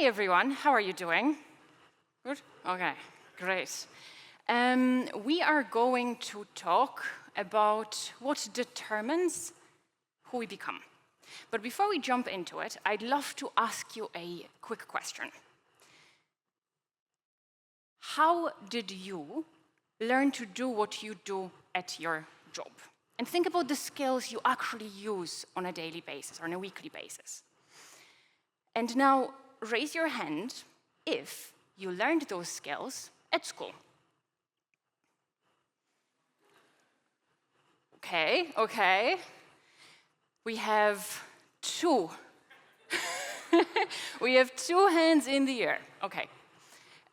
Hey everyone, how are you doing? Good? Okay, great. We are going to talk about what determines who we become. But before we jump into it, I'd love to ask you a quick question. How did you learn to do what you do at your job? And think about the skills you actually use on a daily basis or on a weekly basis. And now, raise your hand if you learned those skills at school. Okay. We have two. We have two hands in the air. Okay.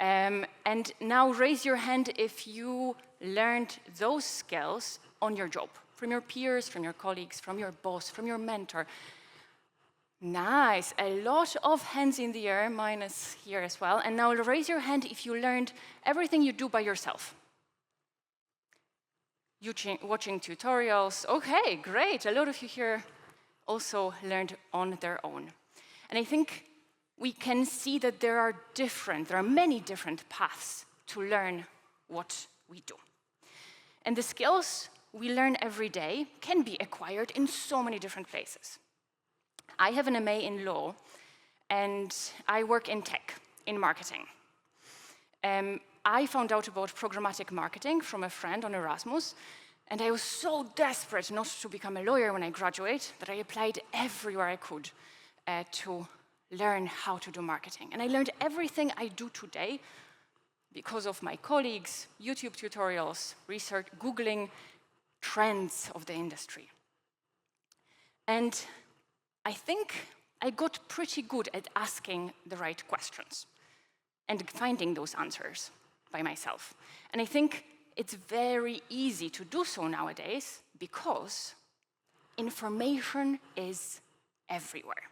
And now raise your hand if you learned those skills on your job, from your peers, from your colleagues, from your boss, from your mentor. Nice, a lot of hands in the air, mine is here as well. And now raise your hand if you learned everything you do by yourself. Watching tutorials, okay, great. A lot of you here also learned on their own. And I think we can see that there are many different paths to learn what we do. And the skills we learn every day can be acquired in so many different places. I have an MA in law, and I work in tech, in marketing. I found out about programmatic marketing from a friend on Erasmus, and I was so desperate not to become a lawyer when I graduate that I applied everywhere I could to learn how to do marketing. And I learned everything I do today because of my colleagues, YouTube tutorials, research, Googling trends of the industry. And I think I got pretty good at asking the right questions and finding those answers by myself. And I think it's very easy to do so nowadays because information is everywhere.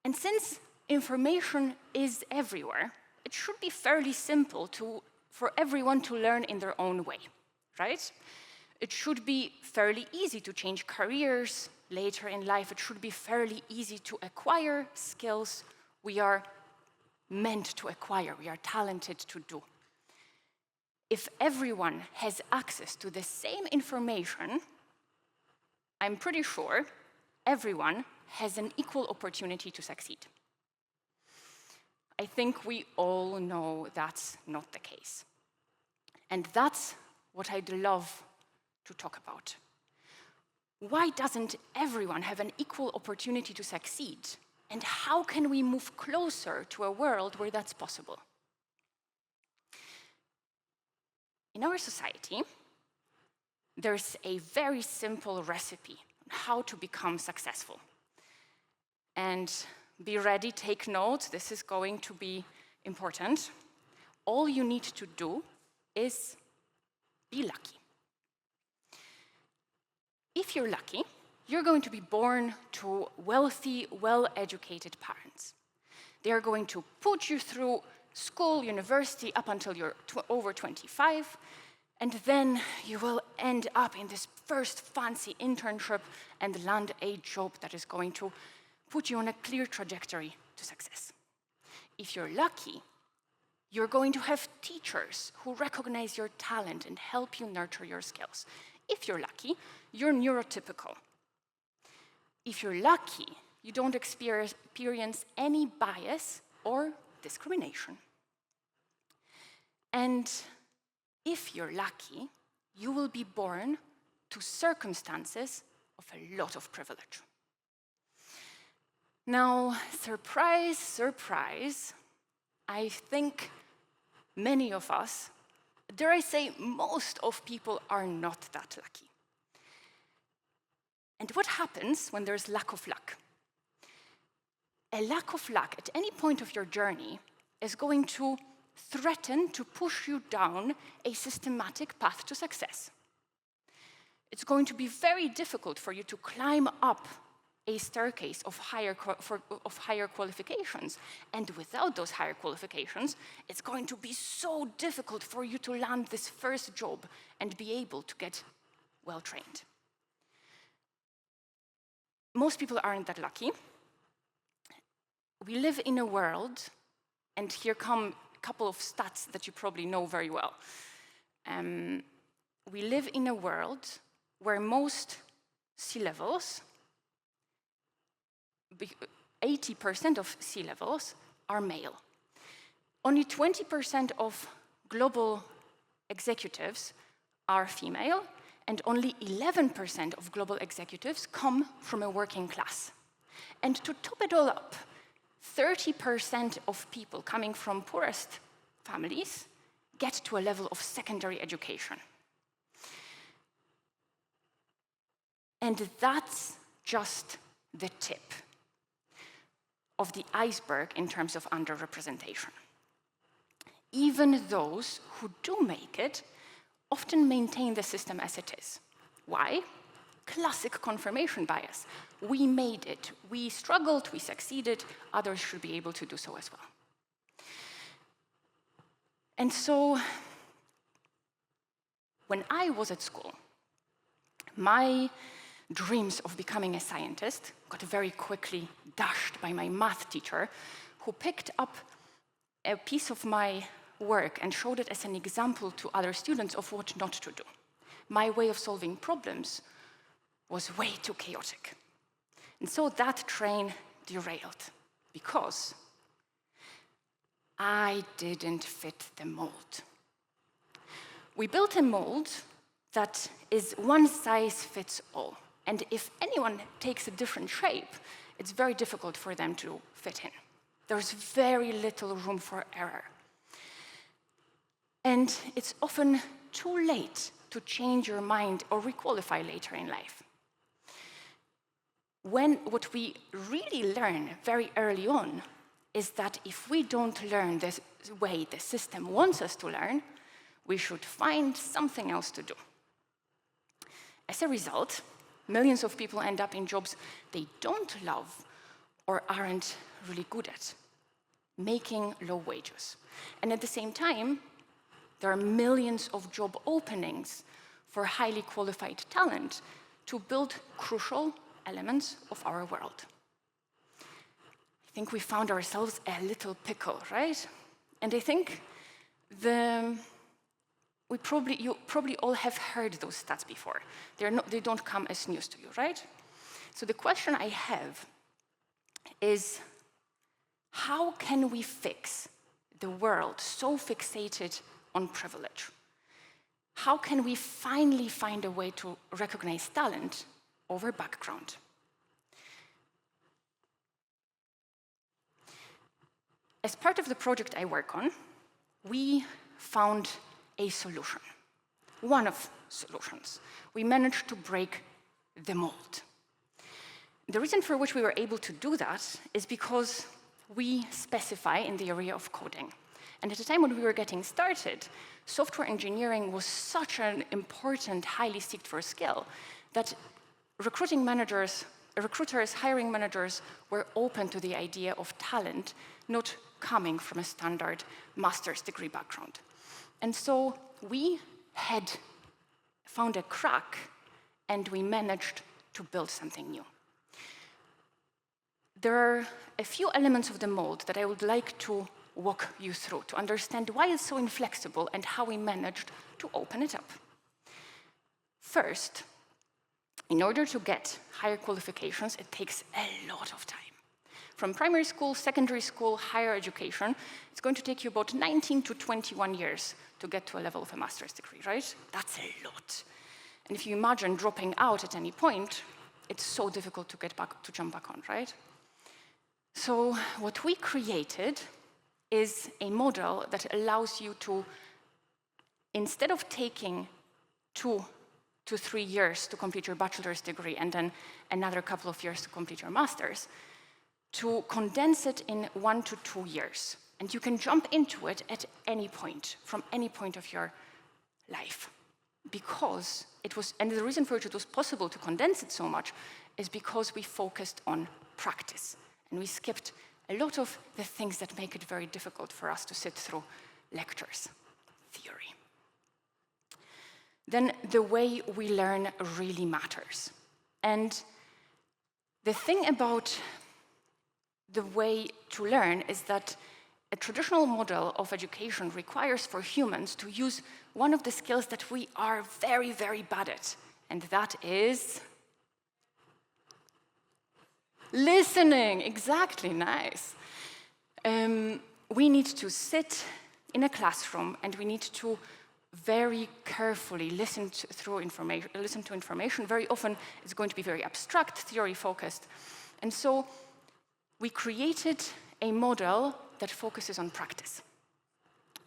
And since information is everywhere, it should be fairly simple for everyone to learn in their own way, right? It should be fairly easy to change careers later in life. It should be fairly easy to acquire skills we are meant to acquire, we are talented to do. If everyone has access to the same information, I'm pretty sure everyone has an equal opportunity to succeed. I think we all know that's not the case. And that's what I'd love to talk about. Why doesn't everyone have an equal opportunity to succeed? And how can we move closer to a world where that's possible? In our society, there's a very simple recipe on how to become successful. And be ready, take note, this is going to be important. All you need to do is be lucky. If you're lucky, you're going to be born to wealthy, well-educated parents. They are going to put you through school, university, up until you're over 25, and then you will end up in this first fancy internship and land a job that is going to put you on a clear trajectory to success. If you're lucky, you're going to have teachers who recognize your talent and help you nurture your skills. If you're lucky, you're neurotypical. If you're lucky, you don't experience any bias or discrimination. And if you're lucky, you will be born to circumstances of a lot of privilege. Now, surprise, surprise, I think many of us, dare I say, most of people are not that lucky. And what happens when there's lack of luck? A lack of luck at any point of your journey is going to threaten to push you down a systematic path to success. It's going to be very difficult for you to climb up a staircase of higher qualifications. And without those higher qualifications, it's going to be so difficult for you to land this first job and be able to get well-trained. Most people aren't that lucky. we live in a world, and here come a couple of stats that you probably know very well. We live in a world where most C-levels, 80% of C-levels, are male. Only 20% of global executives are female, and only 11% of global executives come from a working class. And to top it all up, 30% of people coming from poorest families get to a level of secondary education. And that's just the tip of the iceberg in terms of underrepresentation. Even those who do make it often maintain the system as it is. Why? Classic confirmation bias. We made it, we struggled, we succeeded, others should be able to do so as well. And so, when I was at school, my dreams of becoming a scientist got very quickly dashed by my math teacher, who picked up a piece of my work and showed it as an example to other students of what not to do. My way of solving problems was way too chaotic. And so that train derailed because I didn't fit the mold. We built a mold that is one size fits all. And if anyone takes a different shape, it's very difficult for them to fit in. There's very little room for error. And it's often too late to change your mind or requalify later in life. What we really learn very early on is that if we don't learn the way the system wants us to learn, we should find something else to do. As a result, millions of people end up in jobs they don't love or aren't really good at, making low wages. And at the same time, there are millions of job openings for highly qualified talent to build crucial elements of our world. I think we found ourselves a little pickle, right? And I think you probably all have heard those stats before. They don't come as news to you, right? So the question I have is, how can we fix the world so fixated on privilege? How can we finally find a way to recognize talent over background? As part of the project I work on, we found a solution. One of solutions. We managed to break the mold. The reason for which we were able to do that is because we specify in the area of coding. And at the time when we were getting started, software engineering was such an important, highly sought-for skill that recruiters, hiring managers were open to the idea of talent not coming from a standard master's degree background. And so we had found a crack, and we managed to build something new. There are a few elements of the mold that I would like to walk you through to understand why it's so inflexible and how we managed to open it up. First, in order to get higher qualifications, it takes a lot of time. From primary school, secondary school, higher education, it's going to take you about 19 to 21 years to get to a level of a master's degree, right? That's a lot. And if you imagine dropping out at any point, it's so difficult to jump back on, right? So what we created is a model that allows you to, instead of taking 2 to 3 years to complete your bachelor's degree and then another couple of years to complete your master's, to condense it in 1 to 2 years. And you can jump into it at any point, from any point of your life. Because it was, and the reason for which it was possible to condense it so much is because we focused on practice. And we skipped a lot of the things that make it very difficult for us to sit through lectures, theory. Then the way we learn really matters. And the thing about the way to learn is that a traditional model of education requires for humans to use one of the skills that we are very, very bad at, and that is listening. Exactly, nice. We need to sit in a classroom and we need to very carefully listen to information. Very often it's going to be very abstract, theory-focused. And so we created a model that focuses on practice.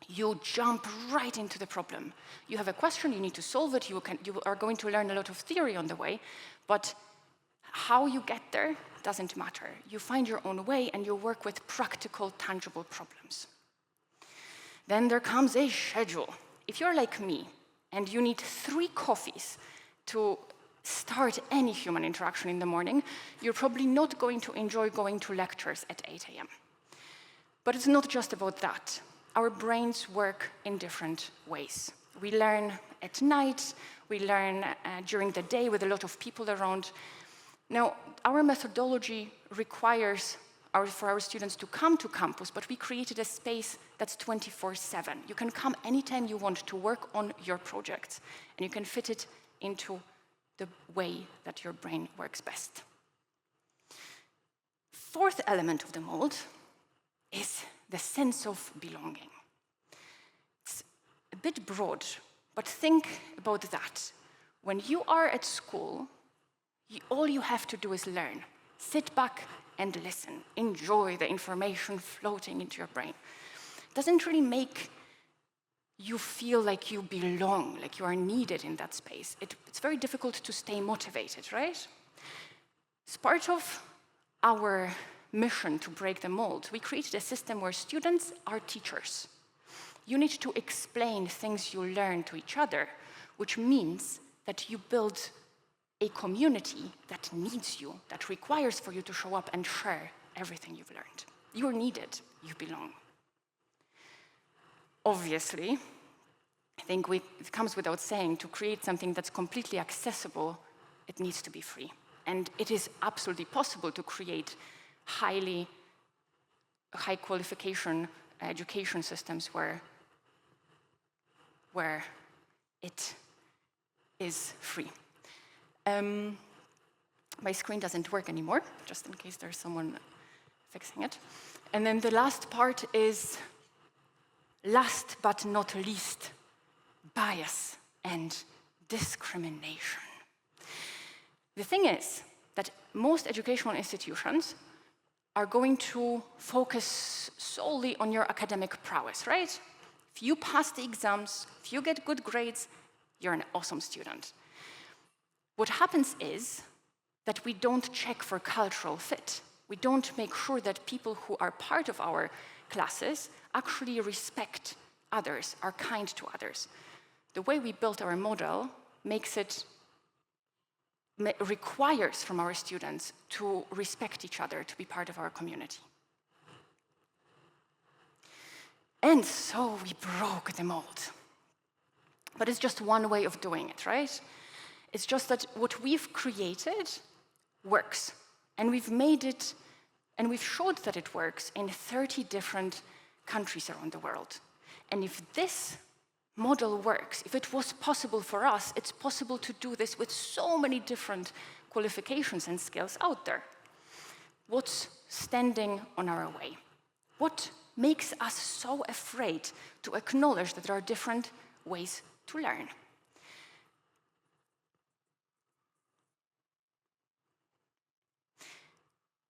You jump right into the problem. You have a question, you need to solve it, you are going to learn a lot of theory on the way, but how you get there doesn't matter. You find your own way and you work with practical, tangible problems. Then there comes a schedule. If you're like me and you need 3 coffees to start any human interaction in the morning, you're probably not going to enjoy going to lectures at 8 a.m. But it's not just about that. Our brains work in different ways. We learn at night, we learn during the day with a lot of people around. Now, our methodology requires for our students to come to campus, but we created a space that's 24/7. You can come anytime you want to work on your projects, and you can fit it into the way that your brain works best. 4th element of the mold is the sense of belonging. It's a bit broad, but think about that. When you are at school, all you have to do is learn. Sit back and listen. Enjoy the information floating into your brain. It doesn't really make you feel like you belong, like you are needed in that space. It's very difficult to stay motivated, right? As part of our mission to break the mold, we created a system where students are teachers. You need to explain things you learn to each other, which means that you build a community that needs you, that requires for you to show up and share everything you've learned. You're needed, you belong. Obviously, I think it comes without saying, to create something that's completely accessible, it needs to be free. And it is absolutely possible to create high qualification education systems where it is free. My screen doesn't work anymore, just in case there's someone fixing it. And then the last part is, last but not least, bias and discrimination. The thing is that most educational institutions are going to focus solely on your academic prowess, right? If you pass the exams, if you get good grades, you're an awesome student. What happens is that we don't check for cultural fit. We don't make sure that people who are part of our classes actually respect others, are kind to others. The way we built our model requires from our students to respect each other, to be part of our community. And so we broke the mold. But it's just one way of doing it, right? It's just that what we've created works. And we've made it, and we've showed that it works in 30 different countries around the world. And if this model works, if it was possible for us, it's possible to do this with so many different qualifications and skills out there. What's standing on our way? What makes us so afraid to acknowledge that there are different ways to learn?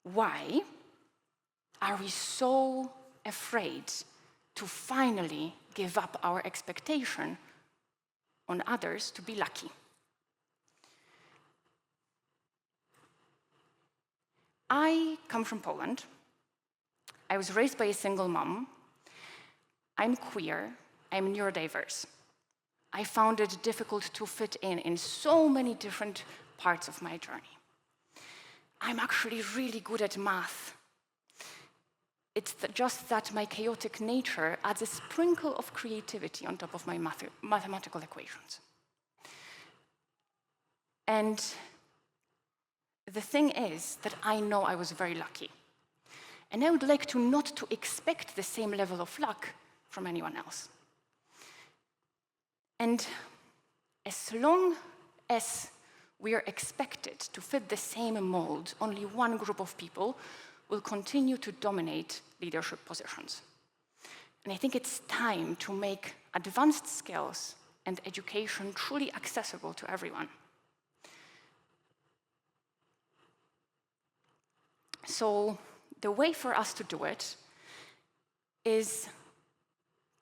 Why are we so afraid to finally give up our expectation on others to be lucky? I come from Poland. I was raised by a single mom. I'm queer. I'm neurodiverse. I found it difficult to fit in so many different parts of my journey. I'm actually really good at math. It's just that my chaotic nature adds a sprinkle of creativity on top of my mathematical equations. And the thing is that I know I was very lucky. And I would like to not to expect the same level of luck from anyone else. And as long as we are expected to fit the same mold, only one group of people will continue to dominate leadership positions. And I think it's time to make advanced skills and education truly accessible to everyone. So the way for us to do it is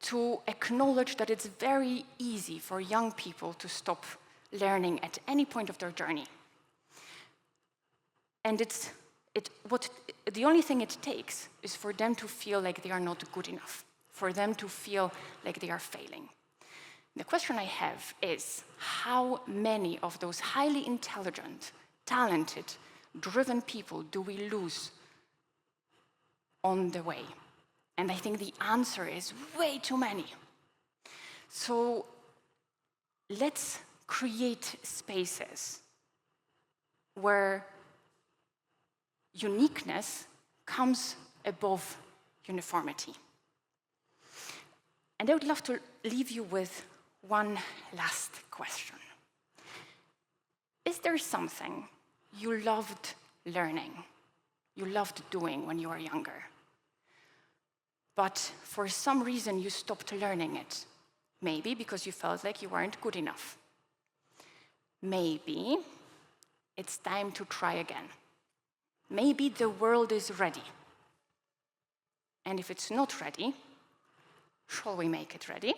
to acknowledge that it's very easy for young people to stop learning at any point of their journey. And the only thing it takes is for them to feel like they are not good enough, for them to feel like they are failing. The question I have is, how many of those highly intelligent, talented, driven people do we lose on the way? And I think the answer is way too many. So let's create spaces where uniqueness comes above uniformity. And I would love to leave you with one last question. Is there something you loved learning, you loved doing when you were younger, but for some reason you stopped learning it? Maybe because you felt like you weren't good enough. Maybe it's time to try again. Maybe the world is ready. And if it's not ready, shall we make it ready?